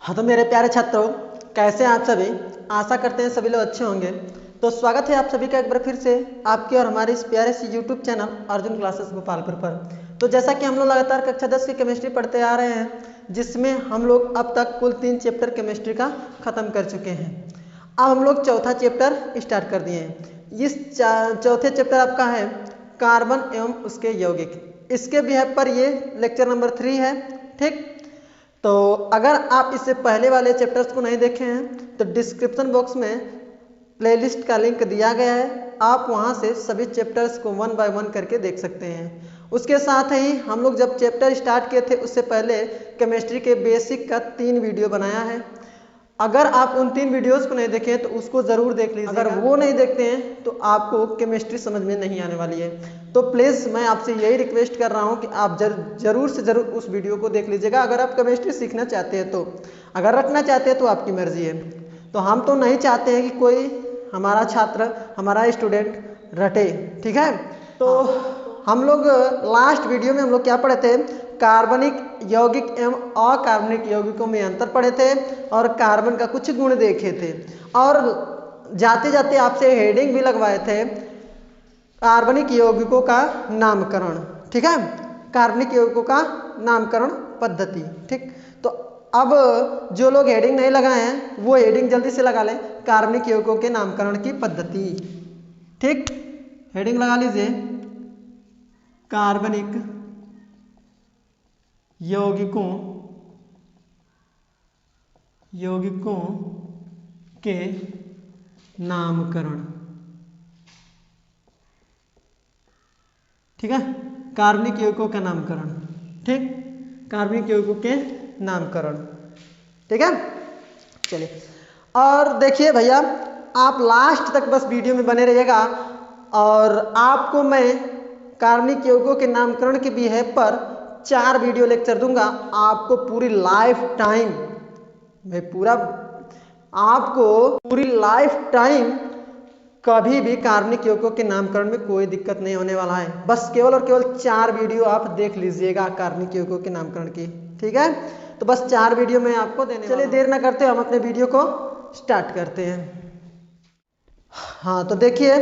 हाँ तो मेरे प्यारे छात्रों, कैसे हैं आप सभी। आशा करते हैं सभी लोग अच्छे होंगे। तो स्वागत है आप सभी का एक बार फिर से आपके और हमारे इस प्यारे से YouTube channel Arjun classes Gopalpur पर। तो जैसा कि हम लोग लगातार कक्षा 10 की केमिस्ट्री पढ़ते आ रहे हैं, जिसमें हम लोग अब तक कुल 3 चैप्टर केमिस्ट्री का ख़त्म कर चुके हैं। अब हम लोग चौथा चैप्टर स्टार्ट कर दिए हैं। इस चौथे चैप्टर आपका है कार्बन एवं उसके यौगिक। इसके बिहाफ पर ये लेक्चर नंबर 3 है। ठीक, तो अगर आप इससे पहले वाले चैप्टर्स को नहीं देखे हैं तो डिस्क्रिप्शन बॉक्स में प्लेलिस्ट का लिंक दिया गया है, आप वहां से सभी चैप्टर्स को 1 बाय 1 करके देख सकते हैं। उसके साथ ही हम लोग जब चैप्टर स्टार्ट किए थे उससे पहले केमिस्ट्री के बेसिक का 3 वीडियो बनाया है। अगर आप उन 3 वीडियोस को नहीं देखें तो उसको ज़रूर देख लीजिए। अगर वो नहीं देखते हैं तो आपको केमिस्ट्री समझ में नहीं आने वाली है। तो प्लीज़ मैं आपसे यही रिक्वेस्ट कर रहा हूँ कि आप ज़रूर से ज़रूर उस वीडियो को देख लीजिएगा अगर आप केमिस्ट्री सीखना चाहते हैं तो। अगर रटना चाहते हैं तो आपकी मर्जी है। तो हम तो नहीं चाहते हैं कि कोई हमारा छात्र, हमारा स्टूडेंट रटे। ठीक है, तो हम लोग लास्ट वीडियो में हम लोग क्या पढ़े थे, कार्बनिक यौगिक एवं अकार्बनिक यौगिकों में अंतर पढ़े थे और कार्बन का कुछ गुण देखे थे। और जाते जाते आपसे हेडिंग भी लगवाए थे, कार्बनिक यौगिकों का नामकरण। ठीक है, कार्बनिक यौगिकों का नामकरण पद्धति। ठीक, तो अब जो लोग हेडिंग नहीं लगाए हैं वो हेडिंग जल्दी से लगा लें, कार्बनिक यौगिकों के नामकरण की पद्धति। ठीक, हेडिंग लगा लीजिए, कार्बनिक यौगिकों के नामकरण। ठीक है, कार्बनिक यौगिकों का नामकरण। ठीक, कार्बनिक यौगिकों के नामकरण। ठीक है, चलिए और देखिए भैया, आप लास्ट तक बस वीडियो में बने रहिएगा और आपको मैं कार्बनिक यौगिकों के नामकरण के बिहेव पर 4 वीडियो लेक्चर दूंगा। आपको पूरी लाइफ टाइम कभी भी कार्बनिक यौगिकों के नामकरण में कोई दिक्कत नहीं होने वाला है। बस केवल और केवल 4 वीडियो आप देख लीजिएगा कार्बनिक यौगिकों के नामकरण की। ठीक है, तो बस 4 वीडियो मैं आपको देने। चलिए देर ना करते हम अपने वीडियो को स्टार्ट करते हैं। हाँ तो देखिए,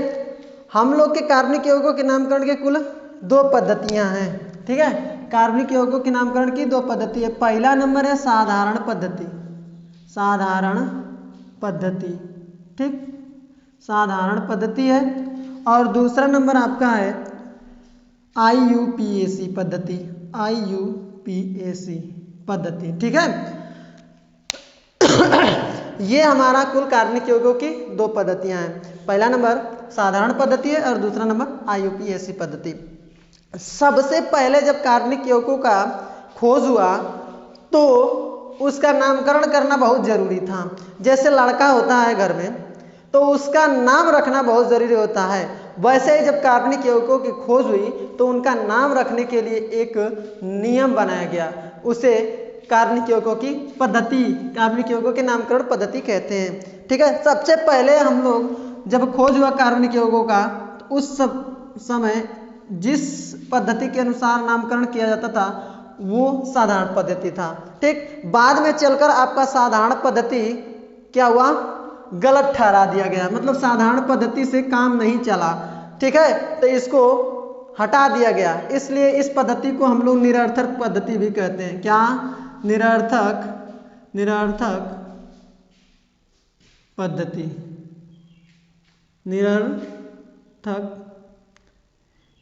हम लोग के कार्बनिक यौगिकों के नामकरण के कुल 2 पद्धतियां हैं। ठीक है, कार्बनिक यौगिकों के नामकरण की 2 पद्धति है। पहला नंबर है साधारण पद्धति। ठीक, साधारण पद्धति है। और दूसरा नंबर आपका है IUPAC पद्धति। ठीक है, ये हमारा कुल कार्बनिक यौगिकों की 2 पद्धतियां हैं। पहला नंबर साधारण पद्धति है और दूसरा नंबर IUPAC पद्धति। सबसे पहले जब कार्बनिक यौगिकों का खोज हुआ तो उसका नामकरण करना बहुत जरूरी था। जैसे लड़का होता है घर में तो उसका नाम रखना बहुत जरूरी होता है, वैसे ही जब कार्बनिक यौगिकों की खोज हुई तो उनका नाम रखने के लिए एक नियम बनाया गया। उसे कार्बनिक यौगिकों की पद्धति, कार्बनिक यौगिकों के नामकरण पद्धति कहते हैं। ठीक है, सबसे पहले हम लोग जब खोज हुआ कार्बनिक यौगिकों का तो उस समय जिस पद्धति के अनुसार नामकरण किया जाता था वो साधारण पद्धति था। ठीक, बाद में चलकर आपका साधारण पद्धति क्या हुआ, गलत ठहरा दिया गया, मतलब साधारण पद्धति से काम नहीं चला। ठीक है, तो इसको हटा दिया गया, इसलिए इस पद्धति को हम लोग निरर्थक पद्धति भी कहते हैं। क्या, निरर्थक पद्धति,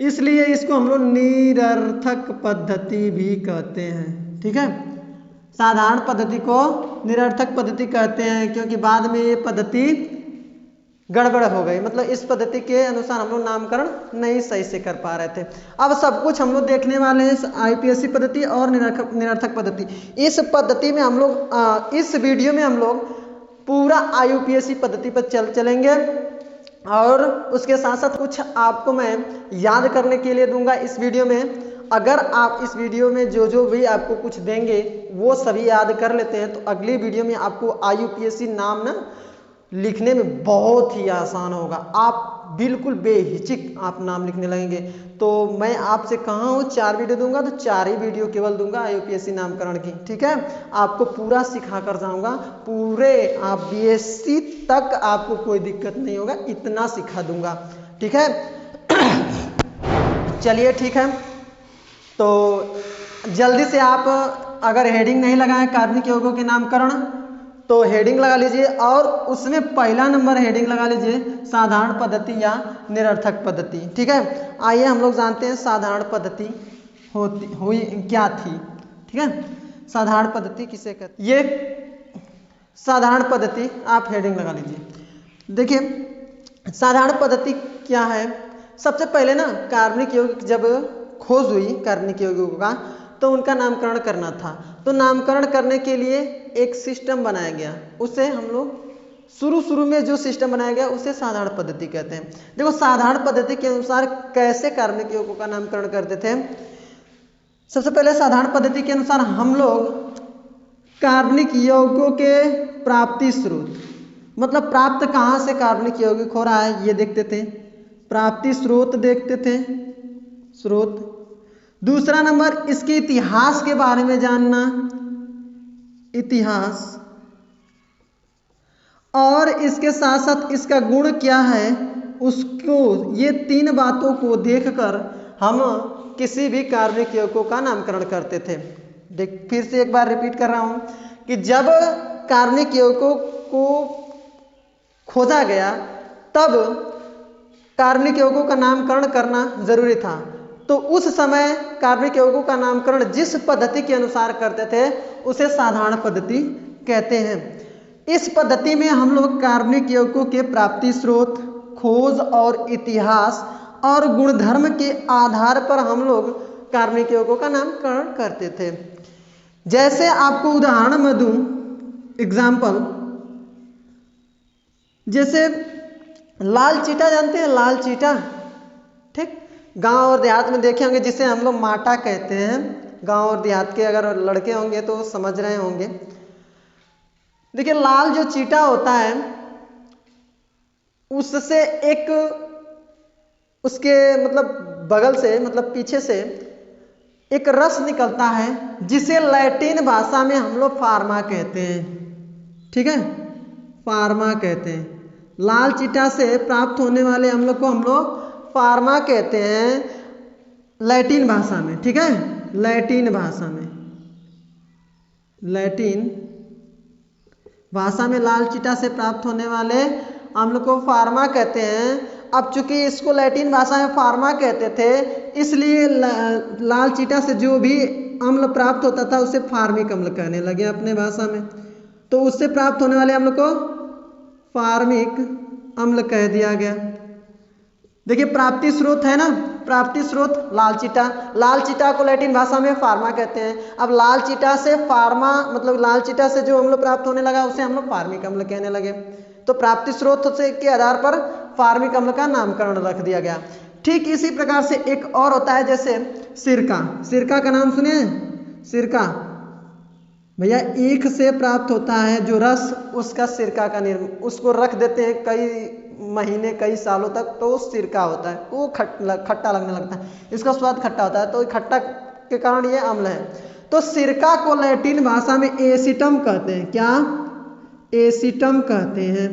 इसलिए इसको हम लोग निरर्थक पद्धति भी कहते हैं। ठीक है, साधारण पद्धति को निरर्थक पद्धति कहते हैं क्योंकि बाद में ये पद्धति गड़बड़ हो गई, मतलब इस पद्धति के अनुसार हम लोग नामकरण नहीं सही से कर पा रहे थे। अब सब कुछ हम लोग देखने वाले हैं IUPAC पद्धति और निरर्थक पद्धति। इस पद्धति में हम लोग इस वीडियो में हम लोग पूरा IUPAC पद्धति पर चलेंगे और उसके साथ साथ कुछ आपको मैं याद करने के लिए दूंगा इस वीडियो में। अगर आप इस वीडियो में जो भी आपको कुछ देंगे वो सभी याद कर लेते हैं तो अगली वीडियो में आपको IUPAC नाम ना लिखने में बहुत ही आसान होगा। आप बिल्कुल बेहिचक आप नाम लिखने लगेंगे। तो मैं आपसे कहा हूँ 4 वीडियो दूंगा तो 4 ही वीडियो केवल दूंगा यूपीएससी नामकरण की, ठीक है। आपको पूरा सिखा कर जाऊंगा, पूरे आप बीएससी तक आपको कोई दिक्कत नहीं होगा, इतना सिखा दूंगा, ठीक है। चलिए ठीक है, तो जल्दी से आप अगर हेडिंग नहीं लगाए कार्बनिक यौगिकों के नामकरण तो हेडिंग लगा लीजिए, और उसमें पहला नंबर हेडिंग लगा लीजिए साधारण पद्धति या निरर्थक पद्धति, ठीक है। आइए हम लोग जानते हैं साधारण पद्धति हुई क्या थी, ठीक है। साधारण पद्धति किसे कहते हैं, ये साधारण पद्धति आप हेडिंग लगा लीजिए। देखिए साधारण पद्धति क्या है, सबसे पहले ना कार्बनिक यौगिक जब खोज हुई कार्बनिक यौगिकों का तो उनका नामकरण करना था। तो नामकरण करने के लिए एक सिस्टम बनाया गया, उसे हम लोग शुरू में जो सिस्टम बनाया गया उसे साधारण पद्धति कहते हैं। देखो साधारण पद्धति के अनुसार कैसे कार्बनिक यौगिकों का नामकरण करते थे। सबसे पहले साधारण पद्धति के अनुसार हम लोग कार्बनिक यौगिकों के प्राप्ति स्रोत, मतलब प्राप्त कहाँ से कार्बनिक यौगिक हो रहा है ये देखते थे, प्राप्ति स्रोत देखते थे, स्रोत। दूसरा नंबर इसके इतिहास के बारे में जानना, इतिहास, और इसके साथ साथ इसका गुण क्या है उसको, ये 3 बातों को देखकर हम किसी भी कार्बनिक यौगिकों का नामकरण करते थे। देख फिर से एक बार रिपीट कर रहा हूं कि जब कार्बनिक यौगिकों को खोजा गया तब कार्बनिक यौगिकों का नामकरण करना जरूरी था। तो उस समय कार्बनिक यौगिकों का नामकरण जिस पद्धति के अनुसार करते थे उसे साधारण पद्धति कहते हैं। इस पद्धति में हम लोग कार्बनिक यौगिकों के प्राप्ति स्रोत, खोज और इतिहास और गुणधर्म के आधार पर हम लोग कार्बनिक यौगिकों का नामकरण करते थे। जैसे आपको उदाहरण में दूं, एग्जाम्पल, जैसे लाल चीटा जानते हैं, लाल चीटा, ठीक, गांव और देहात में देखे होंगे जिसे हम लोग माटा कहते हैं। गांव और देहात के अगर लड़के होंगे तो समझ रहे होंगे। देखिए लाल जो चीटा होता है उससे एक उसके मतलब बगल से, मतलब पीछे से एक रस निकलता है जिसे लैटिन भाषा में हम लोग फार्मा कहते हैं, ठीक है, फार्मा कहते हैं। लाल चीटा से प्राप्त होने वाले अम्ल को हम लोग फार्मा कहते हैं लैटिन भाषा में, ठीक है, लैटिन भाषा में, लैटिन भाषा में लाल चीटा से प्राप्त होने वाले अम्ल को फार्मा कहते हैं। अब चूंकि इसको लैटिन भाषा में फार्मा कहते थे इसलिए लाल चीटा से जो भी अम्ल प्राप्त होता था उसे फार्मिक अम्ल कहने लगे अपने भाषा में। तो उससे प्राप्त होने वाले अम्ल को फार्मिक अम्ल कह दिया गया। देखिए प्राप्ति स्रोत है ना, प्राप्ति स्रोत लाल चीटा, लाल चीटा को लैटिन भाषा में फार्मा कहते हैं। अब लाल चीटा से फार्मा मतलब लाल चीटा से जो अम्ल प्राप्त होने लगा उसे हम लोग फार्मिक अम्ल कहने लगे। तो प्राप्ति स्रोत से के आधार पर फार्मिक अम्ल का नामकरण रख दिया गया। ठीक इसी प्रकार से एक और होता है जैसे सिरका, सिरका का नाम सुने, सिरका भैया ईख से प्राप्त होता है जो रस, उसका सिरका का उसको रख देते हैं कई महीने कई सालों तक तो सिरका होता है, वो खट्टा लगने लगता है, इसका स्वाद खट्टा होता है, तो खट्टा के कारण ये अम्ल है। तो सिरका को लैटिन भाषा में एसिटम कहते हैं। क्या? एसिटम कहते हैं।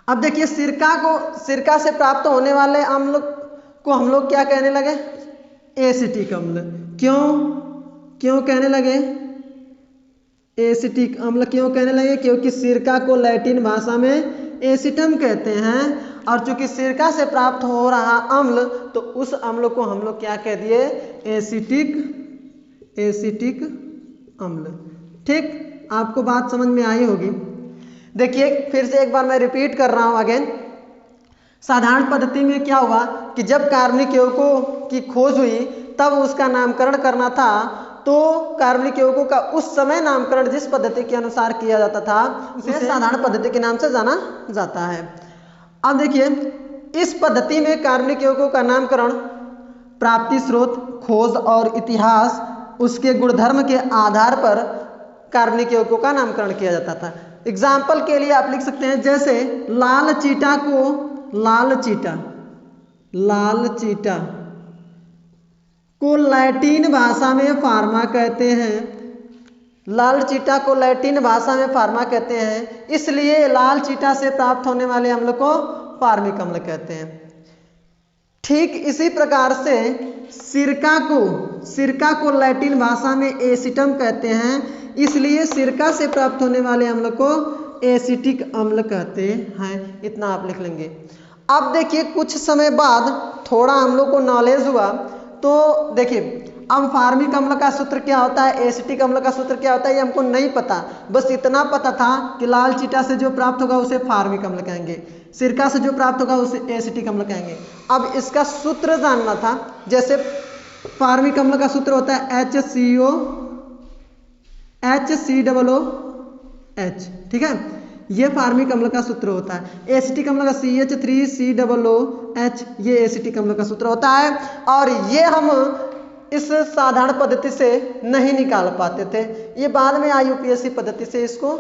अब देखिए सिरका से प्राप्त होने वाले अम्ल को हम लोग क्या कहने लगे? एसिटिक अम्ल। क्यों कहने लगे एसिटिक अम्ल? क्यों कहने लगे? क्योंकि सिरका को लैटिन भाषा में एसिटम कहते हैं और चूंकि सिरका से प्राप्त हो रहा अम्ल तो उस अम्ल को हम लोग क्या कह दिए? एसिटिक अम्ल। ठीक, आपको बात समझ में आई होगी। देखिए फिर से एक बार मैं रिपीट कर रहा हूं अगेन। साधारण पद्धति में क्या हुआ कि जब कार्बनिक यौगिकों की खोज हुई तब उसका नामकरण करना था, तो कार्बनिक यौगिकों का उस समय नामकरण जिस पद्धति के अनुसार किया जाता था उसे साधारण पद्धति के नाम से जाना जाता है। अब देखिए इस पद्धति में कार्बनिक यौगिकों का नामकरण प्राप्ति स्रोत, खोज और इतिहास, उसके गुणधर्म के आधार पर कार्बनिक यौगिकों का नामकरण किया जाता था। एग्जाम्पल के लिए आप लिख सकते हैं जैसे लाल चीटा को लाल चीटा को लैटिन भाषा में फार्मा कहते हैं। लाल चीटा को लैटिन भाषा में फार्मा कहते हैं, इसलिए लाल चीटा से प्राप्त होने वाले अम्ल को फार्मिक अम्ल कहते हैं। ठीक इसी प्रकार से सिरका को लैटिन भाषा में एसिटम कहते हैं, इसलिए सिरका से प्राप्त होने वाले अम्ल को एसिटिक अम्ल कहते हैं। इतना आप लिख लेंगे। अब देखिए कुछ समय बाद थोड़ा हम लोग को नॉलेज हुआ तो देखिए अब फार्मिक अम्ल का सूत्र क्या होता है, एसिटिक अम्ल का सूत्र क्या होता है, ये हमको नहीं पता। बस इतना पता था कि लाल चीटा से जो प्राप्त होगा उसे फार्मिक अम्ल कहेंगे, सिरका से जो प्राप्त होगा उसे एसिटिक अम्ल कहेंगे। अब इसका सूत्र जानना था। जैसे फार्मिक अम्ल का सूत्र होता है HCOOH, ठीक है, ये फार्मिक अम्ल का सूत्र होता है। एसिटिक अम्ल का CH3COOH, ये एसिटिक अम्ल का सूत्र होता है। और ये हम इस साधारण पद्धति से नहीं निकाल पाते थे, ये बाद में IUPAC पद्धति से इसको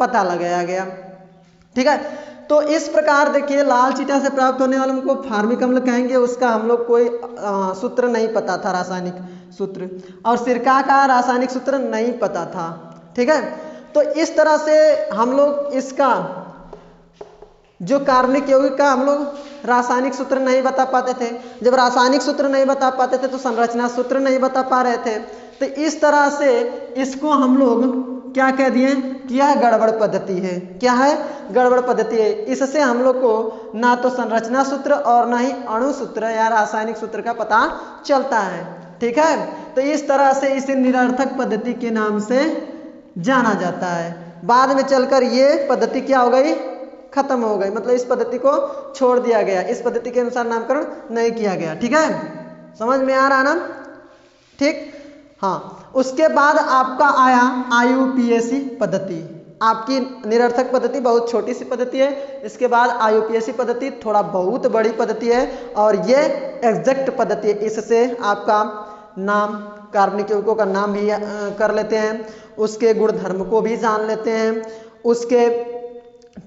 पता लगाया गया, ठीक है। तो इस प्रकार देखिए लाल चीटा से प्राप्त होने वाले को फार्मिक अम्ल कहेंगे, उसका हम लोग कोई सूत्र नहीं पता था, रासायनिक सूत्र, और सिरका का रासायनिक सूत्र नहीं पता था, ठीक है। तो इस तरह से हम लोग इसका जो कार्बनिक यौगिक का हम लोग रासायनिक सूत्र नहीं बता पाते थे। जब रासायनिक सूत्र नहीं बता पाते थे तो संरचना सूत्र नहीं बता पा रहे थे। तो इस तरह से इसको हम लोग क्या कह दिए कि यह गड़बड़ पद्धति है। क्या है? गड़बड़ पद्धति है। इससे हम लोग को ना तो संरचना सूत्र और ना ही अणु सूत्र या रासायनिक सूत्र का पता चलता है, ठीक है। तो इस तरह से इसे निरर्थक पद्धति के नाम से जाना जाता है। बाद में चलकर ये पद्धति क्या हो गई? खत्म हो गई, मतलब इस पद्धति को छोड़ दिया गया, इस पद्धति के अनुसार नामकरण नहीं किया गया, ठीक है। समझ में आ रहा ना? ठीक, हाँ। उसके बाद आपका आया IUPAC पद्धति। आपकी निरर्थक पद्धति बहुत छोटी सी पद्धति है, इसके बाद IUPAC पद्धति थोड़ा बहुत बड़ी पद्धति है और ये एग्जैक्ट पद्धति है। इससे आपका नाम, कार्बनिक यौगिकों का नाम भी कर लेते हैं, उसके गुणधर्म को भी जान लेते हैं, उसके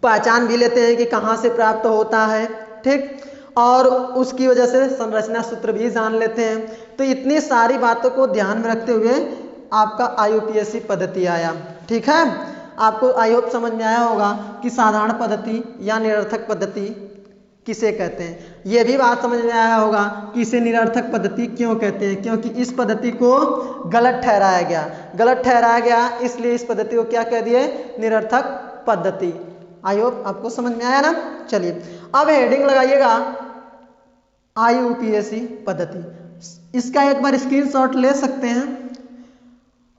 पहचान भी लेते हैं कि कहाँ से प्राप्त होता है, ठीक, और उसकी वजह से संरचना सूत्र भी जान लेते हैं। तो इतनी सारी बातों को ध्यान में रखते हुए आपका IUPAC पद्धति आया, ठीक है। आपको आई होप समझ में आया होगा कि साधारण पद्धति या निरर्थक पद्धति किसे कहते हैं। यह भी बात समझ में आया होगा कि इसे निरर्थक पद्धति क्यों कहते हैं, क्योंकि इस पद्धति को गलत ठहराया गया, इसलिए इस पद्धति को क्या कह दिए? निरर्थक पद्धति। आई होप आपको समझ में आया ना। चलिए अब हेडिंग लगाइएगा IUPAC पद्धति। इसका एक बार स्क्रीनशॉट ले सकते हैं।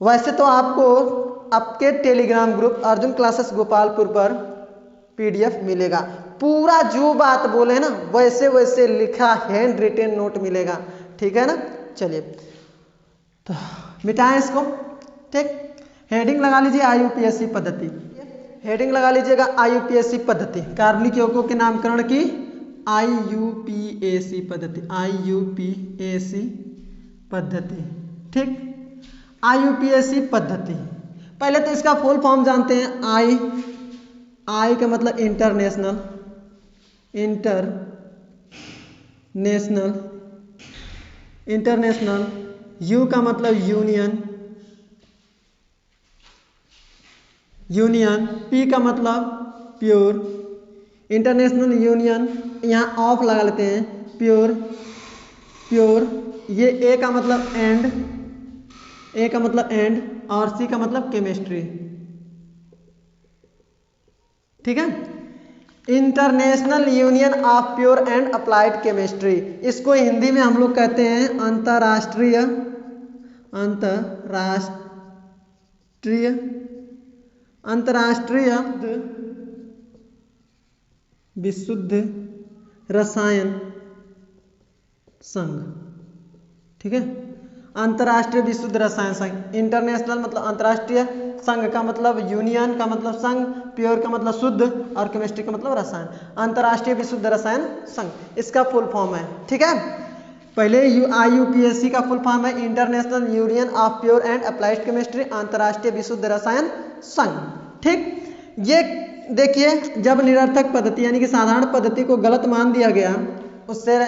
वैसे तो आपको आपके Telegram group Arjun classes Gopalpur पर PDF मिलेगा, पूरा जो बात बोले ना वैसे वैसे लिखा हैंड रिटेन नोट मिलेगा, ठीक है ना। चलिए तो मिटाएं इसको, ठीक। हेडिंग लगा लीजिए IUPAC पद्धति। हेडिंग लगा लीजिएगा IUPAC पद्धति, कार्बनिक यौगिकों के नामकरण की IUPAC पद्धति, IUPAC पद्धति, ठीक। IUPAC पद्धति, पहले तो इसका फुल फॉर्म जानते हैं। I का मतलब इंटरनेशनल, U का मतलब यूनियन, P का मतलब प्योर, इंटरनेशनल यूनियन, यहाँ ऑफ लगा लेते हैं, प्योर। ये A का मतलब एंड, और C का मतलब केमिस्ट्री, ठीक है। International union of pure and applied chemistry, इसको हिंदी में हम लोग कहते हैं अंतरराष्ट्रीय विशुद्ध रसायन संघ, ठीक है। अंतरराष्ट्रीय विशुद्ध रसायन संघ, इंटरनेशनल मतलब अंतरराष्ट्रीय, संघ का मतलब यूनियन का मतलब संघ, प्योर का मतलब शुद्ध, और केमिस्ट्री का मतलब रसायन। अंतरराष्ट्रीय विशुद्ध रसायन संघ इसका फुल फॉर्म है, ठीक है। पहले IUPAC का फुल फॉर्म है international union of pure and applied chemistry, अंतरराष्ट्रीय विशुद्ध रसायन संघ, ठीक। ये देखिए, जब निरर्थक पद्धति यानी कि साधारण पद्धति को गलत मान दिया गया, उससे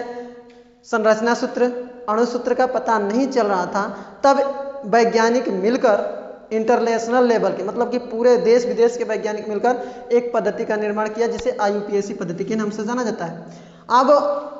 संरचना सूत्र, अणु सूत्र का पता नहीं चल रहा था, तब वैज्ञानिक मिलकर इंटरनेशनल लेवल के, मतलब कि पूरे देश विदेश के वैज्ञानिक मिलकर एक पद्धति का निर्माण किया जिसे IUPAC पद्धति के नाम से जाना जाता है। अब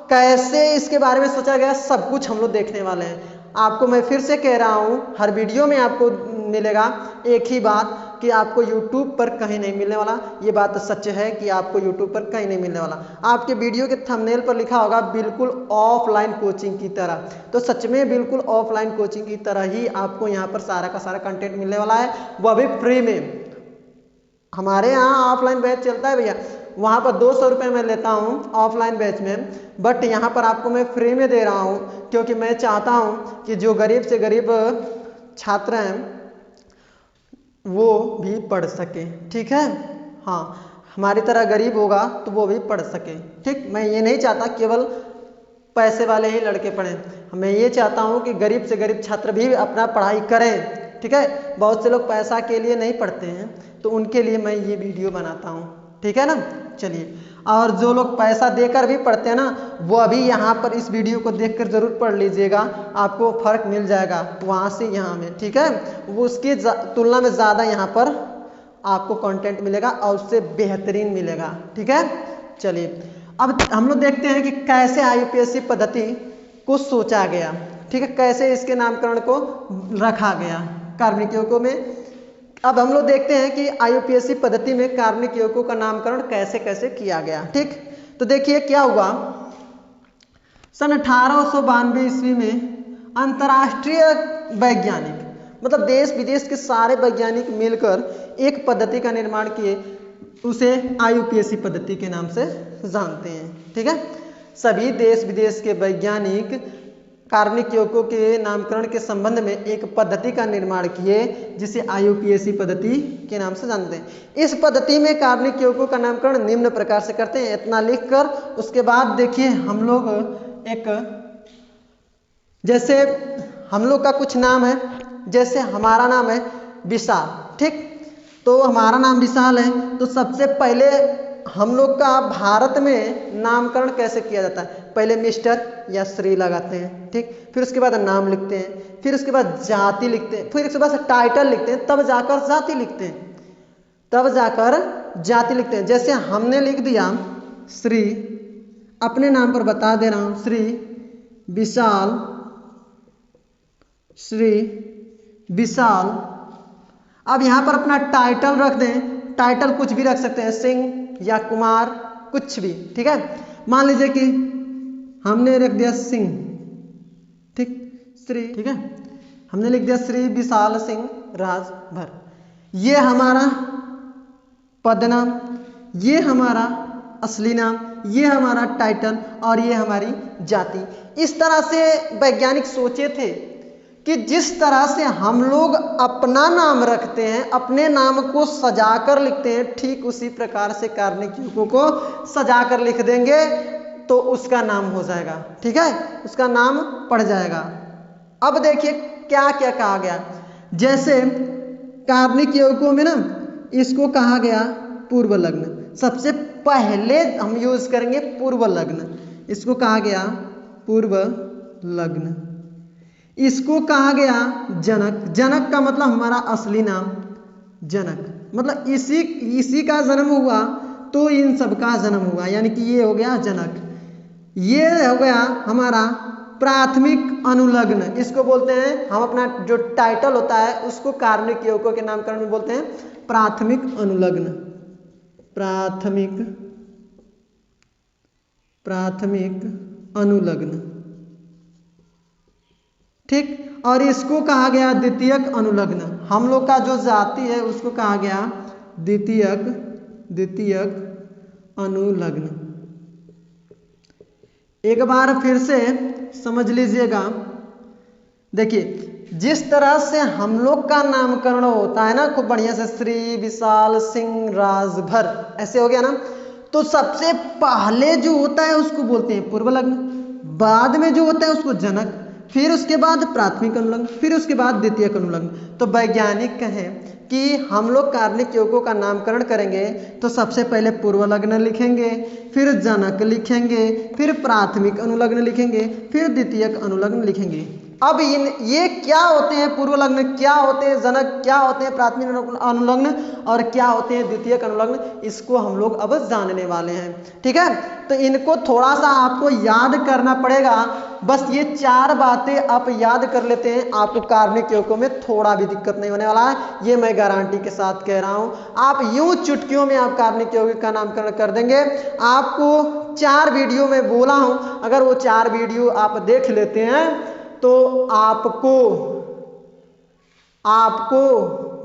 कैसे इसके बारे में सोचा गया, सब कुछ हम लोग देखने वाले हैं। आपको मैं फिर से कह रहा हूँ, हर वीडियो में आपको मिलेगा एक ही बात कि आपको YouTube पर कहीं नहीं मिलने वाला। ये बात सच है कि आपको YouTube पर कहीं नहीं मिलने वाला। आपके वीडियो के थंबनेल पर लिखा होगा बिल्कुल ऑफलाइन कोचिंग की तरह, तो सच में बिल्कुल ऑफलाइन कोचिंग की तरह ही आपको यहाँ पर सारा का सारा कंटेंट मिलने वाला है, वह भी फ्री में। हमारे यहाँ ऑफलाइन बैच चलता है भैया, वहाँ पर 200 रुपये मैं लेता हूँ ऑफलाइन बैच में, बट यहाँ पर आपको मैं फ्री में दे रहा हूँ, क्योंकि मैं चाहता हूँ कि जो गरीब से गरीब छात्र हैं वो भी पढ़ सके। ठीक है, हाँ, हमारी तरह गरीब होगा तो वो भी पढ़ सके। ठीक, मैं ये नहीं चाहता केवल पैसे वाले ही लड़के पढ़ें, मैं ये चाहता हूँ कि गरीब से गरीब छात्र भी अपना पढ़ाई करें। ठीक है, बहुत से लोग पैसा के लिए नहीं पढ़ते हैं, तो उनके लिए मैं ये वीडियो बनाता हूँ। ठीक है ना, चलिए। और जो लोग पैसा देकर भी पढ़ते हैं ना, वो अभी यहाँ पर इस वीडियो को देखकर जरूर पढ़ लीजिएगा, आपको फर्क मिल जाएगा वहाँ से यहाँ में। ठीक है, वो उसकी तुलना में ज़्यादा यहाँ पर आपको कंटेंट मिलेगा और उससे बेहतरीन मिलेगा। ठीक है, चलिए अब हम लोग देखते हैं कि कैसे IUPAC पद्धति को सोचा गया। ठीक है, कैसे इसके नामकरण को रखा गया कार्बनिक यौगिकों में। अब हम लोग देखते हैं कि IUPAC पद्धति में कार्बनिक यौगिकों का नामकरण कैसे कैसे किया गया। ठीक, तो देखिए क्या हुआ, सन 1892 ईस्वी में अंतर्राष्ट्रीय वैज्ञानिक, मतलब देश विदेश के सारे वैज्ञानिक मिलकर एक पद्धति का निर्माण किए, उसे IUPAC पद्धति के नाम से जानते हैं। ठीक है, सभी देश विदेश के वैज्ञानिक कार्बनिक यौगिकों के नामकरण के संबंध में एक पद्धति का निर्माण किए जिसे IUPAC पद्धति के नाम से जानते हैं। इस पद्धति में कार्बनिक यौगिकों का नामकरण निम्न प्रकार से करते हैं, इतना लिखकर उसके बाद देखिए हम लोग एक, जैसे हम लोग का कुछ नाम है, जैसे हमारा नाम है विशाल। ठीक, तो हमारा नाम विशाल है, तो सबसे पहले हम लोग का भारत में नामकरण कैसे किया जाता है, पहले मिस्टर या श्री लगाते हैं। ठीक, फिर उसके बाद नाम लिखते हैं, फिर उसके बाद जाति लिखते हैं, फिर उसके बाद टाइटल लिखते हैं, तब जाकर जाति लिखते हैं, तब जाकर जाति लिखते हैं। जैसे हमने लिख दिया श्री, अपने नाम पर बता दे रहा हूँ, श्री विशाल, श्री विशाल। अब यहाँ पर अपना टाइटल रख दें, टाइटल कुछ भी रख सकते हैं, सिंह या कुमार, कुछ भी। ठीक है, मान लीजिए कि हमने रख दिया सिंह। ठीक, श्री, ठीक है, हमने लिख दिया श्री विशाल सिंह राजभर। ये हमारा पद नाम, ये हमारा असली नाम, ये हमारा टाइटल और ये हमारी जाति। इस तरह से वैज्ञानिक सोचे थे कि जिस तरह से हम लोग अपना नाम रखते हैं, अपने नाम को सजाकर लिखते हैं, ठीक उसी प्रकार से कार्बनिक यौगिकों को सजाकर लिख देंगे तो उसका नाम हो जाएगा। ठीक है, उसका नाम पड़ जाएगा। अब देखिए क्या क्या कहा गया, जैसे कार्बनिक यौगिकों में ना इसको कहा गया पूर्व लग्न। सबसे पहले हम यूज करेंगे पूर्व लग्न, इसको कहा गया पूर्व लग्न। इसको कहा गया जनक। जनक का मतलब हमारा असली नाम जनक, मतलब इसी का जन्म हुआ तो इन सब का जन्म हुआ, यानी कि ये हो गया जनक। ये हो गया हमारा प्राथमिक अनुलग्न, इसको बोलते हैं हम, अपना जो टाइटल होता है उसको कार्बनिक यौगिकों के नामकरण में बोलते हैं प्राथमिक अनुलग्न। प्राथमिक अनुलग्न। ठीक, और इसको कहा गया द्वितीयक अनुलग्न। हम लोग का जो जाति है उसको कहा गया द्वितीयक अनुलग्न। एक बार फिर से समझ लीजिएगा, देखिए जिस तरह से हम लोग का नामकरण होता है ना खूब बढ़िया से, श्री विशाल सिंह राजभर, ऐसे हो गया ना, तो सबसे पहले जो होता है उसको बोलते हैं पूर्व लग्न, बाद में जो होता है उसको जनक, फिर उसके बाद प्राथमिक अनुलग्न, फिर उसके बाद द्वितीयक अनुलग्न। तो वैज्ञानिक कहें कि हम लोग कार्बनिक यौगिकों का नामकरण करेंगे तो सबसे पहले पूर्वलग्न लिखेंगे, फिर जनक लिखेंगे, फिर प्राथमिक अनुलग्न लिखेंगे, फिर द्वितीयक अनुलग्न लिखेंगे। अब ये क्या होते हैं, पूर्वलग्न क्या होते हैं, जनक क्या होते हैं, प्राथमिक अनुलग्न और क्या होते हैं द्वितीयक अनुलग्न, इसको हम लोग अब जानने वाले हैं। ठीक है, तो इनको थोड़ा सा आपको याद करना पड़ेगा। बस ये 4 बातें आप याद कर लेते हैं, आपको कार्बनिक यौगिकों में थोड़ा भी दिक्कत नहीं होने वाला है, ये मैं गारंटी के साथ कह रहा हूँ। आप यूं चुटकियों में आप कार्बनिक यौगिक का नामकरण कर देंगे। आपको 4 वीडियो में बोला हूँ, अगर वो 4 वीडियो आप देख लेते हैं तो आपको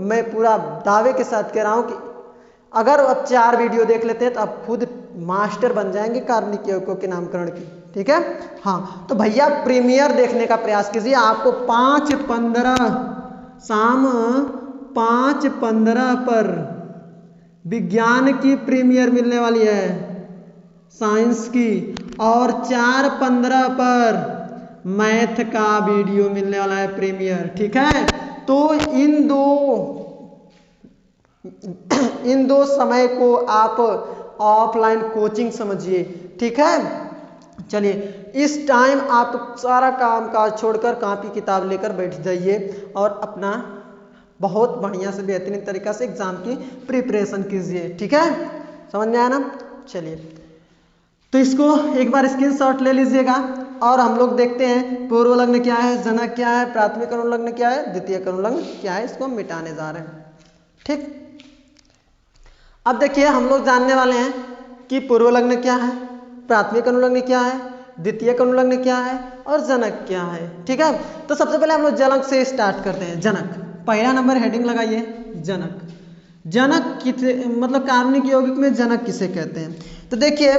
मैं पूरा दावे के साथ कह रहा हूं कि अगर आप 4 वीडियो देख लेते हैं तो आप खुद मास्टर बन जाएंगे कार्बनिक यौगिकों के नामकरण की। ठीक है, हाँ, तो भैया प्रीमियर देखने का प्रयास कीजिए। आपको 5:15 शाम 5:15 पर विज्ञान की प्रीमियर मिलने वाली है, साइंस की, और 4:15 पर मैथ का वीडियो मिलने वाला है प्रीमियर। ठीक है, तो इन दो समय को आप ऑफलाइन कोचिंग समझिए। ठीक है, चलिए इस टाइम आप सारा काम काज छोड़कर कॉपी किताब लेकर बैठ जाइए और अपना बहुत बढ़िया से बेहतरीन तरीका से एग्जाम की प्रिपरेशन कीजिए। ठीक है, समझ में आया ना? चलिए, तो इसको एक बार स्क्रीनशॉट ले लीजिएगा और हम लोग देखते हैं पूर्वलग्न क्या है, जनक क्या है, प्राथमिक अनुलग्न क्या है, द्वितीयक अनुलग्न क्या है, इसको मिटाने जा रहे हैं। ठीक, अब देखिए हम लोग जानने वाले हैं कि पूर्वलग्न क्या है, प्राथमिक अनुलग्न क्या है, द्वितीयक अनुलग्न क्या है और जनक क्या है। ठीक है, तो सबसे पहले हम लोग जनक से स्टार्ट करते हैं। जनक, पहला नंबर हेडिंग लगाइए, जनक। जनक किसे मतलब कार्बनिक यौगिक में जनक किसे कहते हैं? तो देखिए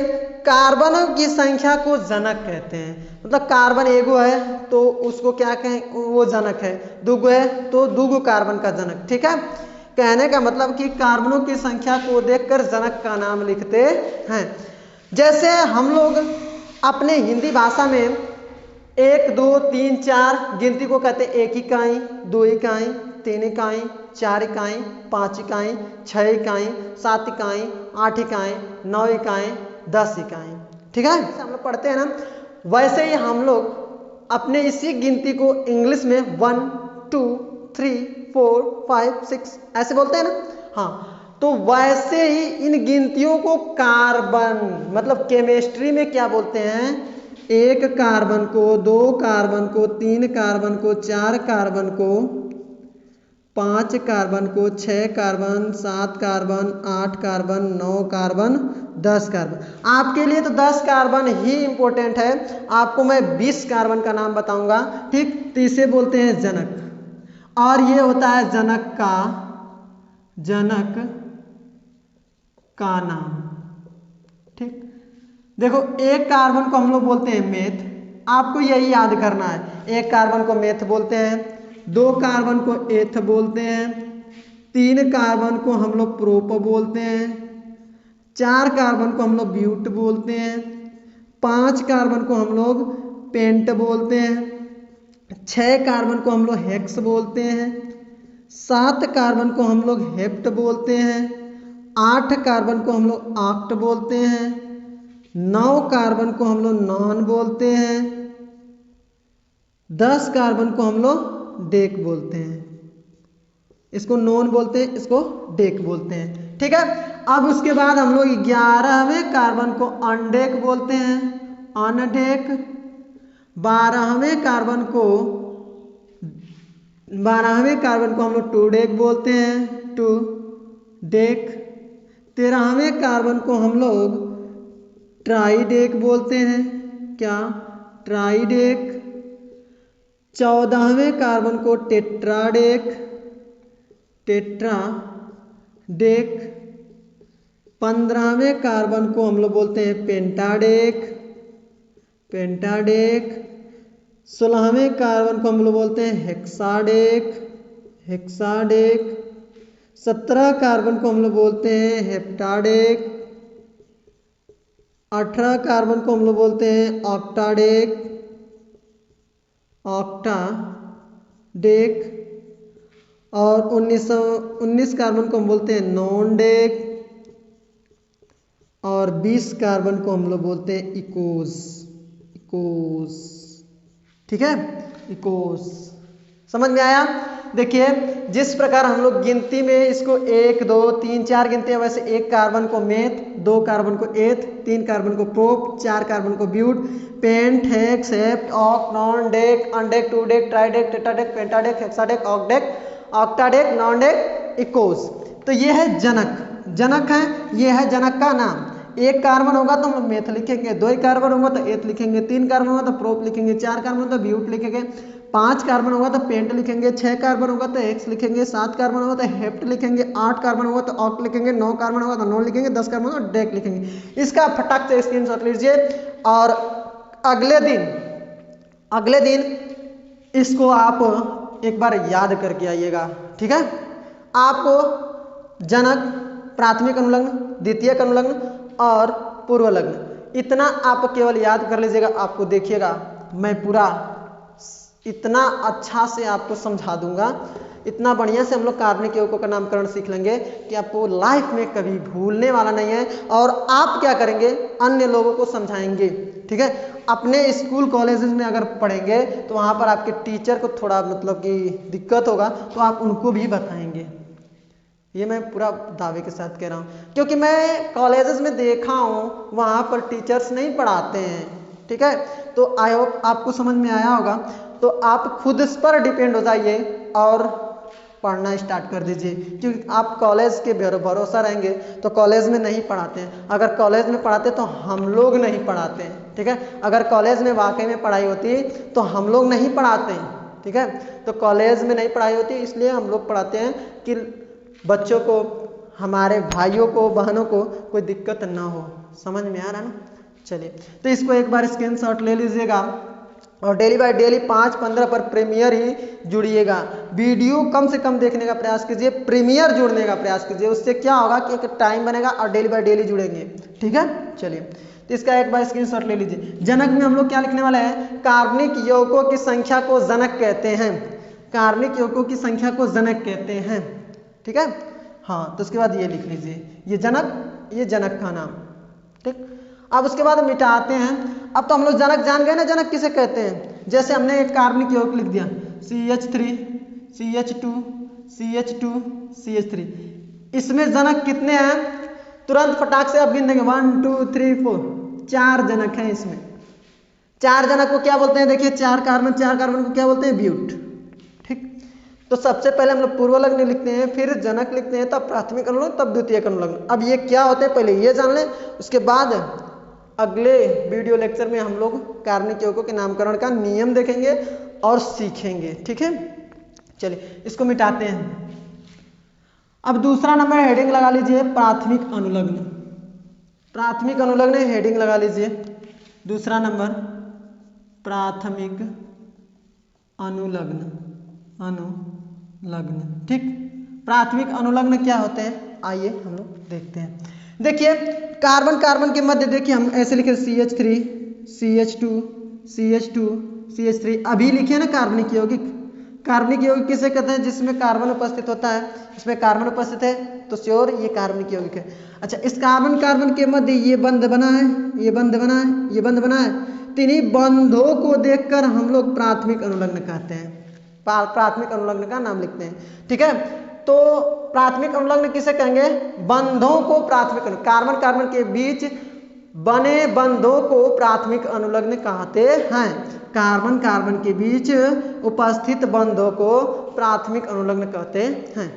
कार्बनों की संख्या को जनक कहते हैं। मतलब कार्बन एगो है तो उसको क्या कहें, वो जनक है। दुगो है तो दुगो कार्बन का जनक। ठीक है, कहने का मतलब कि कार्बनों की संख्या को देखकर जनक का नाम लिखते हैं। जैसे हम लोग अपने हिंदी भाषा में 1 2 3 4 गिनती को कहते हैं 1 इकाई, 2 इकाई, 3 इकाई, 4 इकाई, 5 इकाई, 6 इकाई, 7 इकाई, 8 इकाई, 9 इकाई, 10 इकाई। ठीक है, हम लोग पढ़ते हैं ना, वैसे ही हम लोग अपने इसी गिनती को इंग्लिश में 1 2 3 4 5 6 ऐसे बोलते हैं ना। हाँ, तो वैसे ही इन गिनतियों को कार्बन मतलब केमिस्ट्री में क्या बोलते हैं, 1 कार्बन को, 2 कार्बन को, 3 कार्बन को, 4 कार्बन को, 5 कार्बन को, 6 carbon, 7 carbon, 8 carbon, 9 carbon, 10 carbon. आपके लिए तो 10 कार्बन ही इंपॉर्टेंट है, आपको मैं 20 कार्बन का नाम बताऊंगा। ठीक, तो इसे बोलते हैं जनक, और ये होता है जनक का नाम। ठीक, देखो 1 कार्बन को हम लोग बोलते हैं मेथ, आपको यही याद करना है। 1 कार्बन को मेथ बोलते हैं, 2 कार्बन को एथ बोलते हैं, 3 कार्बन को हम लोग प्रोप बोलते हैं, 4 कार्बन को हम लोग ब्यूट बोलते हैं, 5 कार्बन को हम लोग पेंट बोलते हैं, 6 कार्बन को हम लोग हेक्स बोलते हैं, 7 कार्बन को हम लोग हेप्ट बोलते हैं, 8 कार्बन को हम लोग ऑक्ट बोलते हैं, 9 कार्बन को हम लोग नॉन बोलते हैं, 10 कार्बन को हम लोग डेक बोलते हैं। इसको नॉन बोलते हैं, इसको डेक बोलते हैं। ठीक है, अब उसके बाद हम लोग 11वें कार्बन को अनडेक बोलते हैं, अनडेक। 12वें कार्बन को हम लोग टू डेक बोलते हैं, टू डेक। 13वें कार्बन को हम लोग ट्राईडेक बोलते हैं, क्या, ट्राईडेक। 14वें कार्बन को टेट्राडेक, टेट्राडेक। 15वें कार्बन को हम लोग बोलते हैं पेंटाडेक, पेंटाडेक। 16वें कार्बन को हम लोग बोलते हैं हेक्साडेक, हेक्साडेक। 17 कार्बन को हम लोग बोलते हैं हेप्टाडेक। 18 कार्बन को हम लोग बोलते हैं ऑक्टाडेक, ऑक्टाडेक। और 1919 कार्बन को हम बोलते हैं नॉन डेक और 20 कार्बन को हम लोग बोलते हैं इकोस। इकोस, ठीक है, इकोस। समझ में आया? देखिए जिस प्रकार हम लोग गिनती में इसको 1 2 3 4 गिनते हैं, वैसे 1 कार्बन को मेथ, 2 कार्बन को एथ, 3 कार्बन को प्रोप, 4 कार्बन को but, pent, hex, hept, oct, non dec, undec, dodec, tridec, tetradec, pentadec, hexadec, octdec, octadec, non dec, icos. तो ये है जनक, जनक है, ये है जनक का नाम। 1 कार्बन होगा तो हम लोग मेथ लिखेंगे, 2 कार्बन होगा तो एथ लिखेंगे, 3 कार्बन होगा तो प्रोप लिखेंगे, 4 कार्बन होगा तो ब्यूट लिखेंगे, 5 कार्बन होगा तो पेंट लिखेंगे, 6 कार्बन होगा तो एक्स लिखेंगे, 7 कार्बन होगा तो हेप्ट लिखेंगे, 8 कार्बन होगा तो ऑक्ट लिखेंगे, 9 कार्बन होगा तो नॉन लिखेंगे, 10 कार्बन होगा तो डेक लिखेंगे। इसका फटाक से स्क्रीनशॉट लीजिए और अगले दिन इसको आप एक बार याद करके आइएगा, ठीक है। आपको जनक, प्राथमिक अनुलग्न, द्वितीयक अनुलग्न और पूर्व लग्न इतना आप केवल याद कर लीजिएगा। आपको देखिएगा मैं पूरा इतना अच्छा से आपको समझा दूंगा, इतना बढ़िया से हम लोग कार्बनिक यौगिकों का नामकरण सीख लेंगे कि आपको लाइफ में कभी भूलने वाला नहीं है। और आप क्या करेंगे, अन्य लोगों को समझाएंगे, ठीक है। अपने स्कूल कॉलेजेस में अगर पढ़ेंगे तो वहाँ पर आपके टीचर को थोड़ा मतलब कि दिक्कत होगा तो आप उनको भी बताएंगे। ये मैं पूरा दावे के साथ कह रहा हूँ, क्योंकि मैं कॉलेजेस में देखा हूँ वहाँ पर टीचर्स नहीं पढ़ाते हैं, ठीक है। तो आई होप आपको समझ में आया होगा। तो आप खुद इस पर डिपेंड हो जाइए और पढ़ना स्टार्ट कर दीजिए, क्योंकि आप कॉलेज के भरोसा रहेंगे तो कॉलेज में नहीं पढ़ाते हैं। अगर कॉलेज में पढ़ाते तो हम लोग नहीं पढ़ाते हैं, ठीक है। अगर कॉलेज में वाकई में पढ़ाई होती तो हम लोग नहीं पढ़ाते हैं, ठीक है। तो कॉलेज में नहीं पढ़ाई होती इसलिए हम लोग पढ़ाते हैं कि बच्चों को, हमारे भाइयों को, बहनों को कोई दिक्कत ना हो। समझ में आ रहा ना? चलिए तो इसको एक बार स्क्रीनशॉट ले लीजिएगा और डेली बाय डेली 5-15 पर प्रीमियर ही जुड़िएगा। वीडियो कम से कम देखने का प्रयास कीजिए, प्रीमियर जुड़ने का प्रयास कीजिए। उससे क्या होगा कि एक टाइम बनेगा और डेली बाय डेली जुड़ेंगे, ठीक है। चलिए तो इसका एक बार स्क्रीनशॉट ले लीजिए। जनक में हम लोग क्या लिखने वाले हैं, कार्बनिक यौगिकों की संख्या को जनक कहते हैं। कार्बनिक यौगिकों की संख्या को जनक कहते हैं, ठीक है। हाँ तो उसके बाद ये लिख लीजिए, ये जनक, ये जनक का नाम, ठीक। अब उसके बाद मिटाते हैं। अब तो हम लोग जनक जान गए ना, जनक किसे कहते हैं। जैसे हमने एक कार्बनिक यौगिक लिख दिया CH3 CH2 CH2 CH3, इसमें जनक कितने हैं, तुरंत फटाक से आप गिन देंगे 1 2 3 4, 4 जनक हैं इसमें। 4 जनक को क्या बोलते हैं, देखिए 4 कार्बन को क्या बोलते हैं, ब्यूट, ठीक। तो सबसे पहले हम लोग पूर्व लग्न लिखते हैं, फिर जनक लिखते हैं, तब प्राथमिक अनुलग्न, तब द्वितीयक अनुलग्न। अब ये क्या होते हैं पहले ये जान लें, उसके बाद अगले वीडियो लेक्चर में हम लोग कार्बनिक यौगिकों के नामकरण का नियम देखेंगे और सीखेंगे, ठीक है। चलिए इसको मिटाते हैं। अब दूसरा नंबर हेडिंग लगा लीजिए, प्राथमिक अनुलग्न। प्राथमिक अनुलग्न हेडिंग लगा लीजिए। दूसरा नंबर प्राथमिक अनुलग्न, अनुलग्न, ठीक। प्राथमिक अनुलग्न क्या होते हैं, आइए हम लोग देखते हैं। देखिए कार्बन कार्बन के मध्य देखिए हम ऐसे लिखे CH3 CH2 CH2 CH3, अभी लिखे ना कार्बनिक यौगिक। कार्बनिक यौगिक किसे कहते हैं, जिसमें कार्बन उपस्थित होता है। इसमें कार्बन उपस्थित है तो श्योर ये कार्बनिक यौगिक है। अच्छा, इस कार्बन कार्बन के मध्य ये बंध बना है, ये बंध बना है, ये बंध बना है, तो इन्हीं बंधों को देखकर हम लोग प्राथमिक अनुलग्न कहते हैं, प्राथमिक अनुलग्न का नाम लिखते हैं, ठीक है। तो प्राथमिक अनुलग्न किसे कहेंगे, बंधों को प्राथमिक, कार्बन कार्बन के बीच बने बंधों को प्राथमिक अनुलग्न कहते हैं। कार्बन कार्बन के बीच उपस्थित बंधों को प्राथमिक अनुलग्न कहते हैं।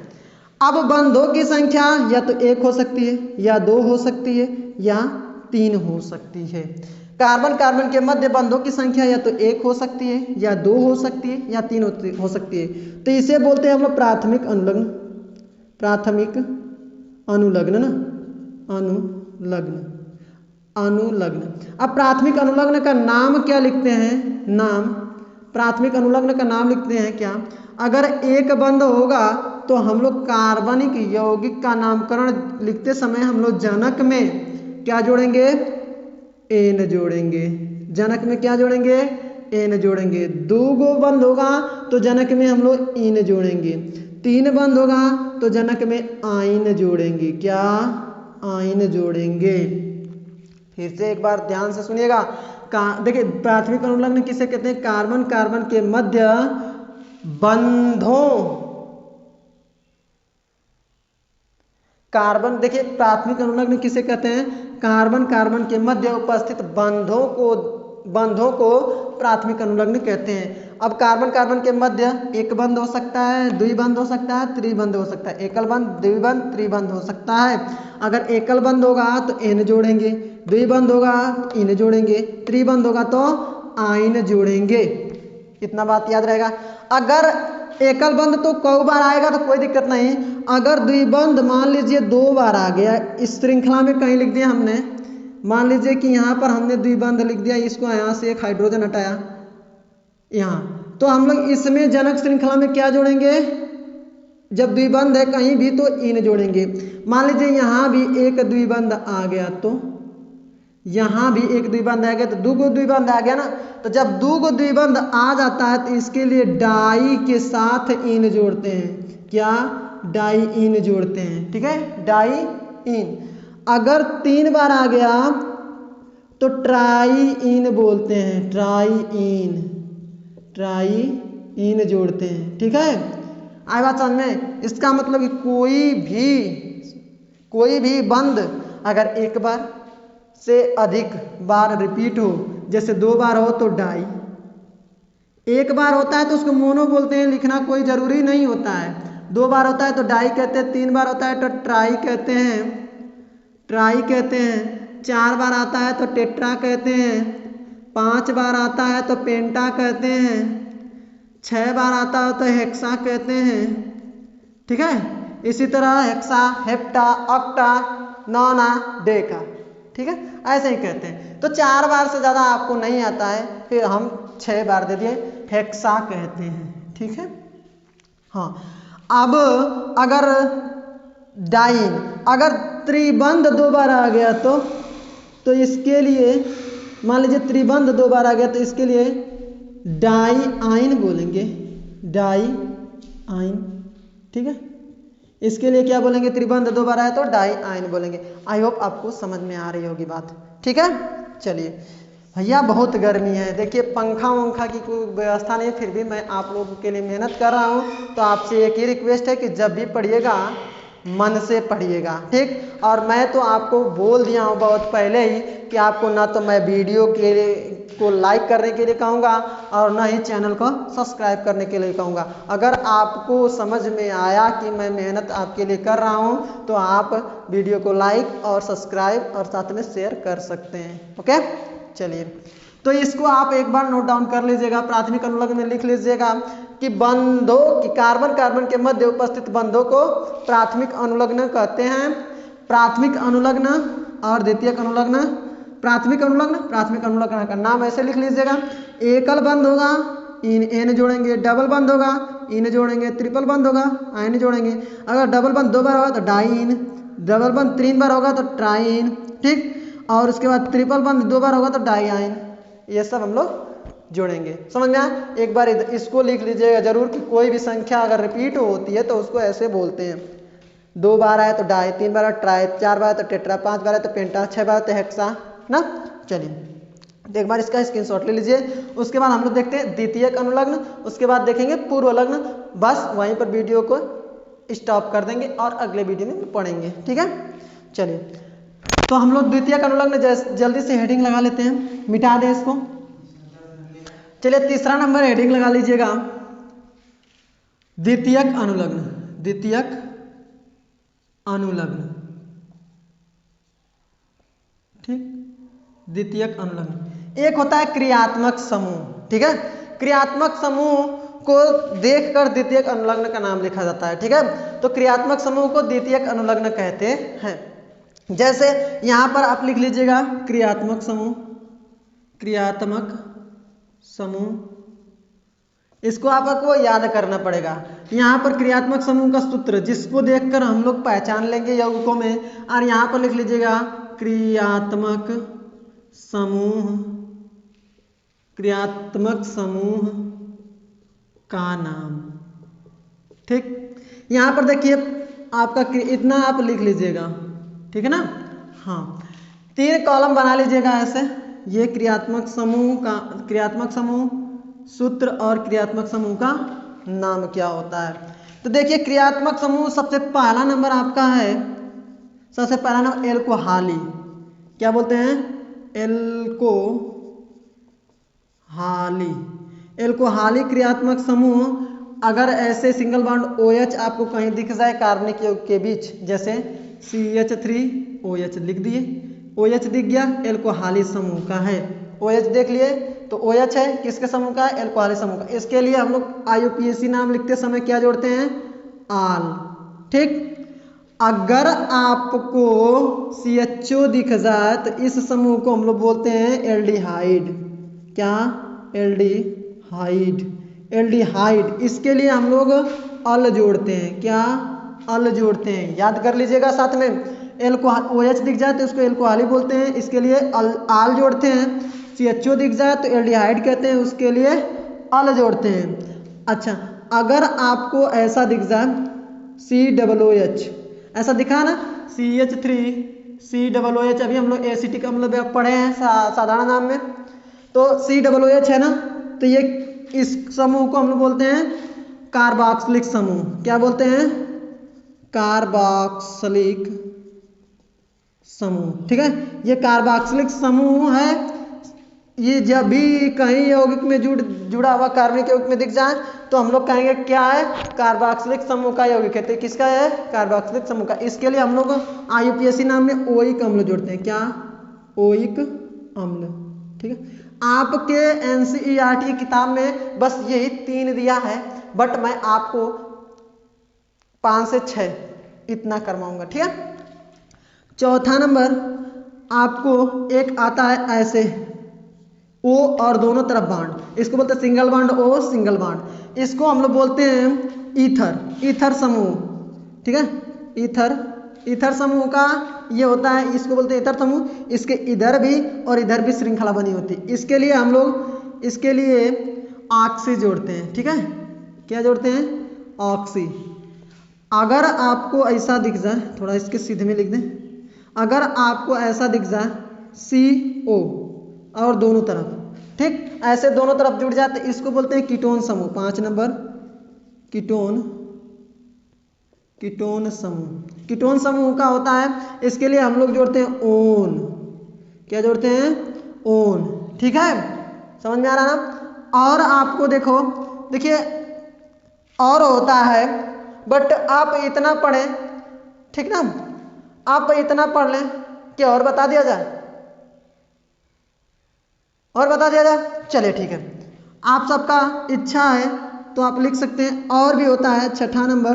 अब बंधों की संख्या या तो 1 हो सकती है, या 2 हो सकती है, या 3 हो सकती है। कार्बन कार्बन के मध्य बंधों की संख्या या तो 1 हो सकती है, या 2 हो सकती है, या 3 हो सकती है। तो इसे बोलते हैं हम लोग प्राथमिक अनुलग्न, प्राथमिक अनुलग्न ना, अनुलग्न, अनुलग्न। अब प्राथमिक अनुलग्न का नाम क्या लिखते हैं, नाम, प्राथमिक अनुलग्न का नाम लिखते हैं क्या, अगर एक बंध होगा तो हम लोग कार्बनिक यौगिक का नामकरण लिखते समय हम लोग जनक में क्या जोड़ेंगे, एन जोड़ेंगे। जनक में क्या जोड़ेंगे, एन जोड़ेंगे। 2 गो बंध होगा तो जनक में हम लोग इन जोड़ेंगे। 3 बंद होगा तो जनक में आइन जोड़ेंगे। क्या? आइन जोड़ेंगे। फिर से एक बार ध्यान से सुनिएगा। देखिए प्राथमिक अनुलग्न किसे कहते हैं? कार्बन कार्बन के मध्य बंधों, कार्बन, देखिए प्राथमिक अनुलग्न किसे कहते हैं? कार्बन कार्बन के मध्य उपस्थित बंधों को प्राथमिक अनुलग्न कहते हैं। अब कार्बन कार्बन के मध्य एक बंध हो सकता है, द्विबंध हो सकता है, त्रिबंध हो सकता है। एकल बंध, द्विबंध, त्रिबंध हो सकता है। अगर एकल बंध होगा तो एन जोड़ेंगे, द्विबंध होगा तो इन जोड़ेंगे, त्रिबंध होगा तो आइन जोड़ेंगे। इतना बात याद रहेगा। अगर एकल बंध तो कई बार आएगा तो कोई दिक्कत नहीं। अगर द्विबंध मान लीजिए 2 बार आ गया, इस श्रृंखला में कहीं लिख दिया हमने, मान लीजिए कि यहाँ पर हमने द्विबंध लिख दिया, इसको यहाँ से एक हाइड्रोजन हटाया यहाँ, तो हम लोग इसमें जनक श्रृंखला में क्या जोड़ेंगे? जब द्विबंध है कहीं भी तो इन जोड़ेंगे। मान लीजिए यहाँ भी एक द्विबंध आ गया तो यहाँ भी एक द्विबंध आ गया तो 2 द्विबंध आ गया ना। तो जब 2 द्विबंध आ जाता है तो इसके लिए डाई के साथ इन जोड़ते हैं। क्या? डाई इन जोड़ते हैं। ठीक है, डाई इन। अगर 3 बार आ गया तो ट्राई इन बोलते हैं, ट्राई इन जोड़ते हैं। ठीक है, आई बात समझ में? इसका मतलब कि कोई भी बंध अगर एक बार से अधिक बार रिपीट हो, जैसे 2 बार हो तो डाई, 1 बार होता है तो उसको मोनो बोलते हैं, लिखना कोई जरूरी नहीं होता है। 2 बार होता है तो डाई कहते हैं, 3 बार होता है तो ट्राई कहते हैं, 4 बार आता है तो टेट्रा कहते हैं, 5 बार आता है तो पेंटा कहते हैं, 6 बार आता है तो हेक्सा कहते हैं। ठीक है, इसी तरह हेक्सा, हेप्टा, ऑक्टा, नोना, डेका। ठीक है, ऐसे ही कहते हैं। तो 4 बार से ज़्यादा आपको नहीं आता है, फिर हम 6 बार दे दिए, हेक्सा कहते हैं। ठीक है, हाँ। अब अगर डाइन, अगर त्रिबंध 2 बार आ गया तो इसके लिए मान लीजिए त्रिबंध 2 बार आ गया तो इसके लिए डाई आइन बोलेंगे, डाई आइन। ठीक है, इसके लिए क्या बोलेंगे? त्रिबंध 2 बार आया तो डाई आइन बोलेंगे। आई होप आपको समझ में आ रही होगी बात। ठीक है, चलिए भैया बहुत गर्मी है, देखिए पंखा वंखा की कोई व्यवस्था नहीं, फिर भी मैं आप लोगों के लिए मेहनत कर रहा हूँ। तो आपसे एक ही रिक्वेस्ट है कि जब भी पढ़िएगा मन से पढ़िएगा। ठीक, और मैं तो आपको बोल दिया हूँ बहुत पहले ही कि आपको ना तो मैं वीडियो को लाइक करने के लिए कहूँगा और ना ही चैनल को सब्सक्राइब करने के लिए कहूँगा। अगर आपको समझ में आया कि मैं मेहनत आपके लिए कर रहा हूँ तो आप वीडियो को लाइक और सब्सक्राइब और साथ में शेयर कर सकते हैं। ओके, चलिए तो इसको आप एक बार नोट डाउन कर लीजिएगा, प्राथमिक अनुलग्न में लिख लीजिएगा कि बंधों की कार्बन कार्बन के मध्य उपस्थित बंधों को प्राथमिक अनुलग्न कहते हैं। प्राथमिक अनुलग्न और द्वितीयक अनुलग्न। प्राथमिक अनुलग्न का नाम ऐसे लिख लीजिएगा, एकल बंध होगा इन एन जोड़ेंगे, डबल बंध होगा इन जोड़ेंगे, ट्रिपल बंध होगा आइन जोड़ेंगे। अगर डबल बंध 2 बार होगा तो डाइन, डबल बंध 3 बार होगा तो ट्राइन। ठीक, और उसके बाद ट्रिपल बंध 2 बार होगा तो डाई आइन। ये सब हम लोग जोड़ेंगे। समझ में आया? एक बार इसको लिख लीजिएगा जरूर कि कोई भी संख्या अगर रिपीट होती है तो उसको ऐसे बोलते हैं। 2 बार आए तो डाई, 3 बार ट्राई, 4 बार तो टेट्रा, 5 बार तो पेंटा, 6 बार तो हेक्सा ना। चलिए तो एक बार इसका स्क्रीनशॉट ले लीजिए। उसके बाद हम लोग देखते हैं द्वितीयक अनुलग्न, उसके बाद देखेंगे पूर्व लग्न। बस वहीं पर वीडियो को स्टॉप कर देंगे और अगले वीडियो में पढ़ेंगे। ठीक है, चलिए तो हम लोग द्वितीयक अनुलग्न जल्दी से हेडिंग लगा लेते हैं, मिटा दें इसको। चलिए तीसरा नंबर हेडिंग लगा लीजिएगा, द्वितीयक अनुलग्न। द्वितीयक अनुलग्न, ठीक, द्वितीयक अनुलग्न। एक होता है क्रियात्मक समूह। ठीक है, क्रियात्मक समूह को देखकर द्वितीयक अनुलग्न का नाम लिखा जाता है। ठीक है, तो क्रियात्मक समूह को द्वितीयक अनुलग्न कहते हैं। जैसे यहां पर आप लिख लीजिएगा क्रियात्मक समूह, क्रियात्मक समूह। इसको आपको याद करना पड़ेगा। यहाँ पर क्रियात्मक समूह का सूत्र जिसको देखकर हम लोग पहचान लेंगे यौगिकों में, और यहाँ पर लिख लीजिएगा क्रियात्मक समूह, क्रियात्मक समूह का नाम। ठीक, यहाँ पर देखिए आपका इतना आप लिख लीजिएगा, ठीक है ना। हाँ, 3 कॉलम बना लीजिएगा ऐसे। ये क्रियात्मक समूह, सूत्र और क्रियात्मक समूह का नाम क्या होता है। तो देखिए क्रियात्मक समूह सबसे पहला नंबर आपका है, सबसे पहला नंबर एल्कोहली। क्या बोलते हैं? एल्कोहली क्रियात्मक समूह। अगर ऐसे सिंगल बॉन्ड OH आपको कहीं दिख जाए कार्बनिक यौगिक के बीच, जैसे CH3OH लिख दिए, OH दिख गया, एल्कोहली समूह का है। OH देख लिए तो OH है, किसके समूह का है? एल्कोहली समूह का। इसके लिए हम लोग IUPAC नाम लिखते समय क्या जोड़ते हैं? आल। ठीक, अगर आपको CHO दिख जाए तो इस समूह को हम लोग बोलते हैं एल्डिहाइड। क्या? एल्डिहाइड। इसके लिए हम लोग अल जोड़ते हैं। क्या? अल जोड़ते हैं। याद कर लीजिएगा साथ में। OH दिख जाए तो उसको एल्कोहली बोलते हैं, इसके लिए आल जोड़ते हैं। CHO दिख जाए तो एल्डिहाइड कहते हैं, उसके लिए अल जोड़ते हैं। अच्छा, अगर आपको ऐसा दिख जाए COOH, ऐसा दिखा ना, CH3COOH, अभी हम लोग एसिटिक अम्ल पढ़े हैं साधारण नाम में, तो COOH है ना, तो ये इस समूह को हम लोग बोलते हैं कार्बोक्सिलिक समूह। क्या बोलते हैं? कार्बोक्सिलिक समूह। ठीक है, ये कार्बोक्सिलिक समूह है। ये जब भी कहीं यौगिक में जुड़ा हुआ कार्बनिक यौगिक में दिख जाए तो हम लोग कहेंगे क्या है? कार्बोक्सिलिक समूह का यौगिक है। तो किसका है? कार्बोक्सिलिक समूह का। इसके लिए हम लोग IUPAC नाम में ओइक अम्ल जोड़ते हैं। क्या? ओइक अम्ल। ठीक है, आपके NCERT किताब में बस यही 3 दिया है, बट मैं आपको 5 से 6 इतना करवाऊंगा। ठीक है, चौथा नंबर आपको एक आता है ऐसे O और दोनों तरफ बांड, इसको बोलते हैं single bond O, single bond. इसको हम लोग बोलते हैं ईथर समूह। ठीक है, ईथर समूह का ये होता है, इसको बोलते हैं ईथर समूह। इसके इधर भी और इधर भी श्रृंखला बनी होती है। इसके लिए हम लोग इसके लिए ऑक्सी जोड़ते हैं। ठीक है, क्या जोड़ते हैं? ऑक्सी। अगर आपको ऐसा दिख जाए, थोड़ा इसके सीधे में लिख दें, अगर आपको ऐसा दिख जाए CO और दोनों तरफ, ठीक, ऐसे दोनों तरफ जुड़ जाते, इसको बोलते हैं कीटोन समूह। 5 नंबर कीटोन समूह। कीटोन समूह का होता है, इसके लिए हम लोग जोड़ते हैं ओन। क्या जोड़ते हैं? ओन। ठीक है, समझ में आ रहा ना। और आपको देखिए और होता है, बट आप इतना पढ़ें, ठीक ना, आप इतना पढ़ लें कि और बता दिया जाए, चलिए ठीक है, आप सबका इच्छा है तो आप लिख सकते हैं। और भी होता है 6ठा नंबर,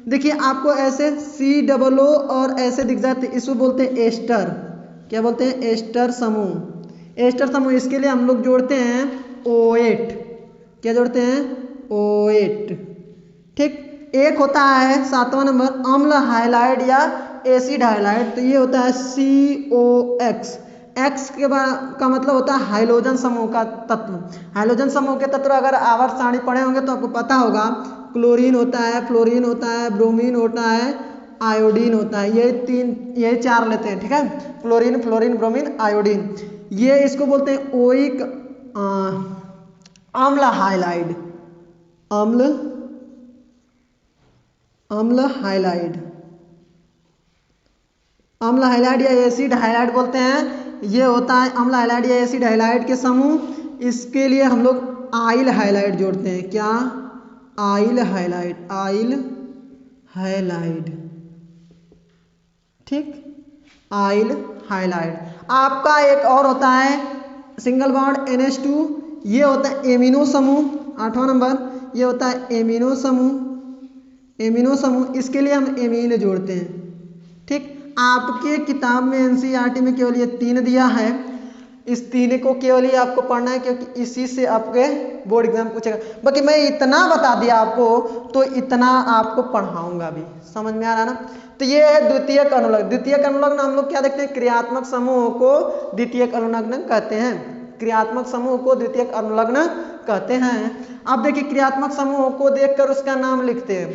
देखिए आपको ऐसे COO और ऐसे दिख जाते, इसको बोलते हैं एस्टर। क्या बोलते हैं? एस्टर समूह। एस्टर समूह, इसके लिए हम लोग जोड़ते हैं O8। क्या जोड़ते हैं? O8। ठीक, एक होता है 7वां नंबर अम्ल हाइलाइड या एसिड हाइलाइड, तो ये होता है COX। एक्स का मतलब होता है हाइलोजन समूह का तत्व। हाइलोजन समूह के तत्व अगर आवर्त सारणी पढ़े होंगे तो आपको पता होगा, क्लोरीन होता है, फ्लोरीन होता है, ब्रोमीन होता है, आयोडीन होता है। ये 4 लेते हैं। ठीक है, क्लोरीन, फ्लोरीन, ब्रोमीन, आयोडीन। ये इसको बोलते हैं ओइक अम्ल हाइलाइड। अम्ल हाइलाइड या एसिड हाइलाइड बोलते हैं। ये होता है अम्ल हाइलाइड या एसिड हाइलाइड के समूह। इसके लिए हम लोग आइल हाइलाइड जोड़ते हैं। क्या? आइल हाइलाइड। ठीक, आइल हाइलाइड। आपका एक और होता है सिंगल बॉन्ड NH2, ये होता है एमिनो समूह। 8वां नंबर, ये होता है एमिनो समूह। इसके लिए हम एमीन जोड़ते हैं। ठीक, आपके किताब में NCERT में केवल ये 3 दिया है, इस 3 को केवल ही आपको पढ़ना है, क्योंकि इसी से आपके बोर्ड एग्जाम पूछेगा। बाकी मैं इतना बता दिया आपको, तो इतना आपको पढ़ाऊंगा भी। समझ में आ रहा ना। तो ये है द्वितीयक अनुलग्न। द्वितीयक अनुलग्न हम लोग क्या देखते हैं? क्रियात्मक समूह को द्वितीयक अनुलग्न कहते हैं। क्रियात्मक समूह को द्वितीयक अनुलग्न कहते हैं। अब देखिए क्रियात्मक समूह को देखकर उसका नाम लिखते हैं।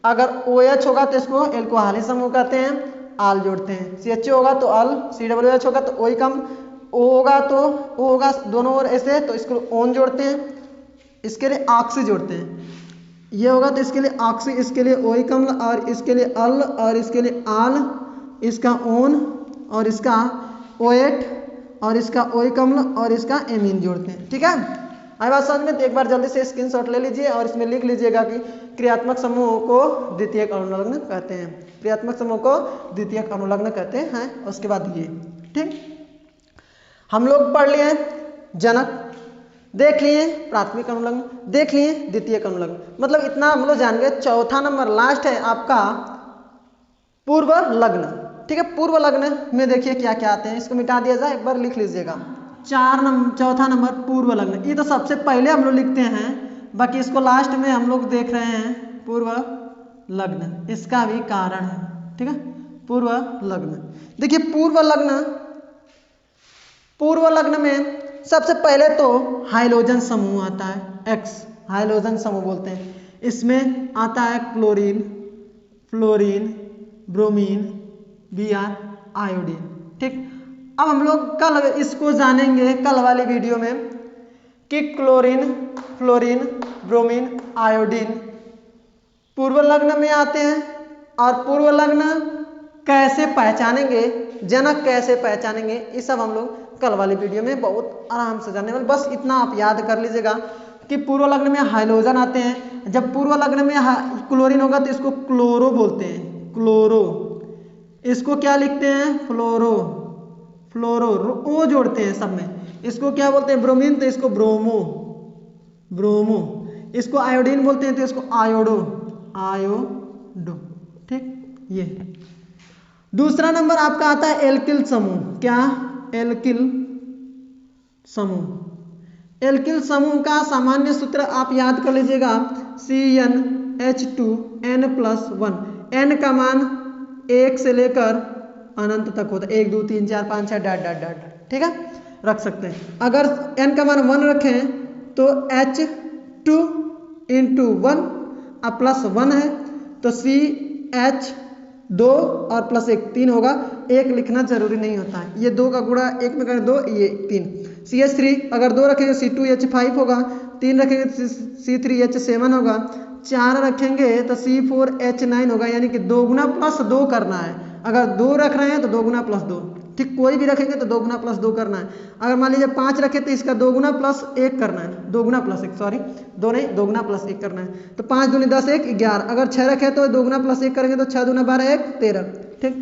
अगर OH होगा तो इसको एल्कोहलिक समूह कहते हैं, आल जोड़ते हैं। CHO होगा तो अल, COOH होगा तो OI कम, O होगा तो O होगा दोनों ओर ऐसे तो इसको ओन जोड़ते हैं, इसके लिए ऑक्सी जोड़ते हैं। ये होगा तो इसके लिए ऑक्सी, इसके लिए OI कम और इसके लिए अल और इसके लिए आल, इसका ओन और इसका OH और इसका OI कम्ल और इसका एमीन जोड़ते हैं। ठीक है, आई बात समझ में? तो एक बार जल्दी से स्क्रीनशॉट ले लीजिए और इसमें लिख लीजिएगा कि क्रियात्मक समूह को द्वितीयक अनुलग्न कहते हैं। क्रियात्मक समूह को द्वितीयक अनुलग्न कहते हैं। उसके बाद ये ठीक, हम लोग पढ़ लिए जनक, देख लिए प्राथमिक अनुलग्न, देख लिए द्वितीयक अनुलग्न, मतलब इतना हम लोग जान गए। चौथा नंबर लास्ट है आपका पूर्व लग्न। ठीक है, पूर्व लग्न में देखिए क्या क्या आते हैं, इसको मिटा दिया जाए, एक बार लिख लीजिएगा। चौथा नंबर पूर्व लग्न, ये तो सबसे पहले हम लोग लिखते हैं, बाकी इसको लास्ट में हम लोग देख रहे हैं पूर्व लग्न, इसका भी कारण है। ठीक है, पूर्व लग्न, देखिए पूर्व लग्न में सबसे पहले तो हाइड्रोजन समूह आता है, X हाइड्रोजन समूह बोलते हैं। इसमें आता है chlorine, fluorine, bromine, Br, iodine. ठीक, अब हम लोग कल इसको जानेंगे कल वाली वीडियो में कि क्लोरीन, फ्लोरीन, ब्रोमीन, आयोडीन पूर्व लग्न में आते हैं और पूर्व लग्न कैसे पहचानेंगे, जनक कैसे पहचानेंगे, ये सब हम लोग कल वाली वीडियो में बहुत आराम से जानने वाले। बस इतना आप याद कर लीजिएगा कि पूर्व लग्न में हाइड्रोजन आते हैं। जब पूर्व लग्न में क्लोरीन होगा तो इसको क्लोरो बोलते हैं, क्लोरो। इसको क्या लिखते हैं, फ्लोरो, फ्लोरो, ओ जोड़ते हैं सब में। इसको क्या बोलते हैं, ब्रोमीन, तो इसको ब्रोमो, ब्रोमो। इसको आयोडीन बोलते हैं तो इसको आयोडो, आयोडो। ठीक, ये दूसरा नंबर आपका आता है एल्किल समूह। क्या, एल्किल समूह। एल्किल समूह का सामान्य सूत्र आप याद कर लीजिएगा, CnH2n+1। n का मान 1 से लेकर अनंत तक होता है, 1 2 3 4 5 6 डॉट डॉट डॉट। ठीक है, रख सकते हैं। अगर n का मान 1 रखें तो H2 × 1 अब +1 है तो CH2 और +1 3 होगा। 1 लिखना जरूरी नहीं होता है, ये 2 का गुणा 1 में करें 2, ये 3। CH3 अगर 2 रखेंगे C2H5 होगा, 3 रखेंगे तो C3H7 होगा, 4 रखेंगे तो C4H9 होगा, यानी कि 2 गुना +2 करना है। अगर 2 रख रहे हैं तो 2 गुना +2, ठीक, कोई भी रखेंगे तो 2 गुना +2 करना है। अगर मान लीजिए 5 रखे तो इसका 2 गुना +1 करना है, 2 गुना +1, सॉरी 2 नहीं, 2 गुना +1 करना है। तो 5 दूनी 10 1 11। अगर 6 रखे तो 2 गुना +1 करेंगे तो 6 दूना 12 1 13। ठीक,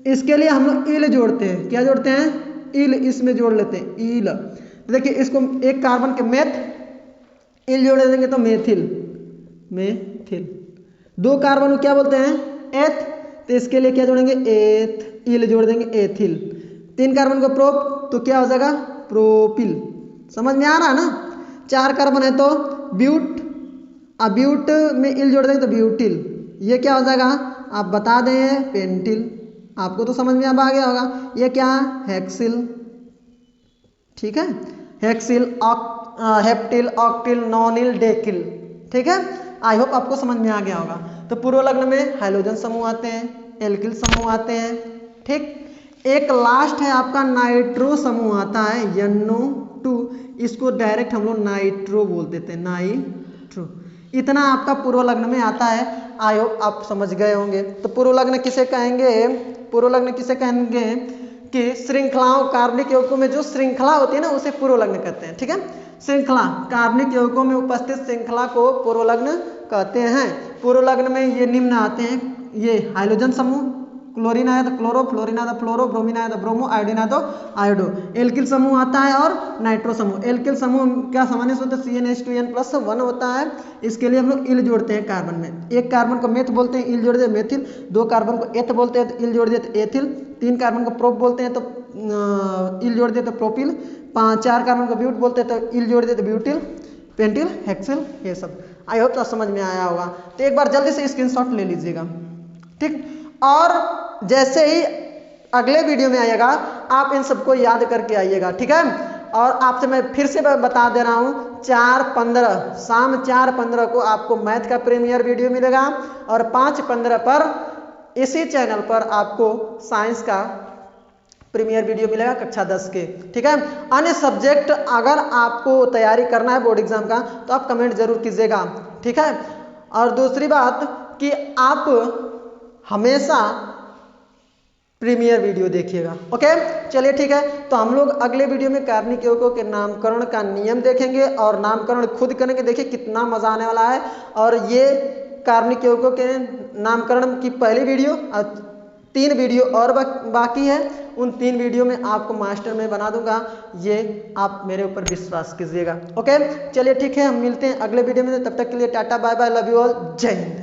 इसके लिए हम लोग इल जोड़ते हैं। क्या जोड़ते हैं, इल, इसमें जोड़ लेते हैं इल। तो देखिए इसको एक कार्बन के मेथ, इल जोड़ देंगे तो मेथिल, मेथिल। 2 कार्बन को क्या बोलते हैं, एथ, तो इसके लिए क्या जोड़ेंगे, एथ, इल जोड़ देंगे एथिल। 3 कार्बन को प्रोप, तो क्या हो जाएगा, प्रोपिल। समझ में आ रहा है ना। 4 कार्बन है तो ब्यूट, अब ब्यूट में इल जोड़ देंगे तो ब्यूटिल। ये क्या हो जाएगा, आप बता दें, पेंटिल। आपको तो समझ में अब आ गया होगा। ये क्या, हेक्सिल। ठीक है, हेक्सिल, हेप्टिल, ऑक्टिल, नॉनिल, डेकिल। ठीक है, आई होप आपको समझ में आ गया होगा। तो पूर्व लग्न में हाइड्रोजन समूह आते हैं, एल्किल समूह आते हैं। ठीक, एक लास्ट है आपका नाइट्रो समूह आता है, NO2। इसको डायरेक्ट हम लोग नाइट्रो बोल देते हैं, नाइट्रो। इतना आपका पूर्व लग्न में आता है। आई होप आप समझ गए होंगे। तो पूर्व लग्न किसे कहेंगे, पूर्व लग्न किसे कहेंगे कि श्रृंखलाओं, कार्बनिक यौगिकों में जो श्रृंखला होती है ना, उसे पूर्व लग्न कहते हैं। ठीक है, श्रृंखला, कार्बनिक यौगिकों में उपस्थित श्रृंखला को पूर्व लग्न कहते हैं। पूर्व लग्न में ये निम्न आते हैं, ये हाइड्रोजन समूह, क्लोरीन आया तो क्लोरो, फ्लोरीन आया तो फ्लोरो, ब्रोमीन आया तो ब्रोमो, आयोडीन आया तो आयोडो। एल्किल समूह आता है और नाइट्रो समूह। एल्किल समूह क्या सामान्य सूत्र CnH2n+1 होता है। इसके लिए हम लोग इल जोड़ते हैं कार्बन में। 1 कार्बन को मेथ बोलते हैं, इल जोड़ दे मेथिल। 2 कार्बन को एथ बोलते हैं तो इल जोड़ दे तो एथिल। 3 कार्बन को प्रोप बोलते हैं तो इल जोड़ दे तो प्रोपिल। 4 कार्बन को ब्यूट बोलते हैं तो इल जोड़ दे तो ब्यूटिल, पेंटिल, हेक्सिल। ये सब आई होप तो समझ में आया होगा। तो एक बार जल्दी से स्क्रीनशॉट ले लीजिएगा। ठीक, और जैसे ही अगले वीडियो में आइएगा आप इन सबको याद करके आइएगा। ठीक है, और आपसे मैं फिर से बता दे रहा हूँ 4:15 शाम 4:15 को आपको मैथ का प्रीमियर वीडियो मिलेगा और 5:15 पर इसी चैनल पर आपको साइंस का प्रीमियर वीडियो मिलेगा कक्षा 10 के। ठीक है, अन्य सब्जेक्ट अगर आपको तैयारी करना है बोर्ड एग्जाम का तो आप कमेंट जरूर कीजिएगा। ठीक है, और दूसरी बात कि आप हमेशा प्रीमियर वीडियो देखिएगा। ओके, चलिए ठीक है, तो हम लोग अगले वीडियो में कार्बनिक यौगिकों के नामकरण का नियम देखेंगे और नामकरण खुद करेंगे। देखिए कितना मजा आने वाला है। और ये कार्बनिक यौगिकों के नामकरण की पहली वीडियो और 3 वीडियो और बाकी है। उन 3 वीडियो में आपको मास्टर में बना दूंगा, ये आप मेरे ऊपर विश्वास कीजिएगा। ओके, चलिए ठीक है, हम मिलते हैं अगले वीडियो में। तब तक के लिए tata bye bye, love you all, जय हिंद।